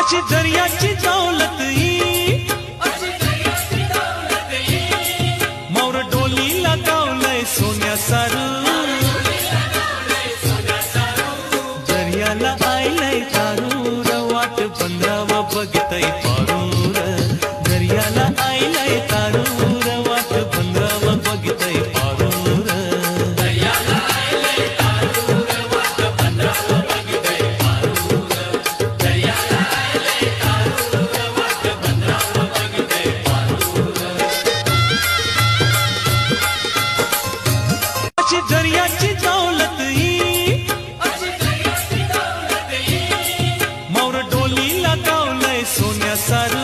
अशी दर्याची दौलत मौर डोलीला गावलंय सोन्या सारू दर्याला आयलंय तारूर वाट बंधावा बघतय पारूर दर्याला आयलंय तारूर वाट बंधावा बघतय पारूर अशी दर्याची दौलत मौर डोलीला गावलंय सोन्या सारू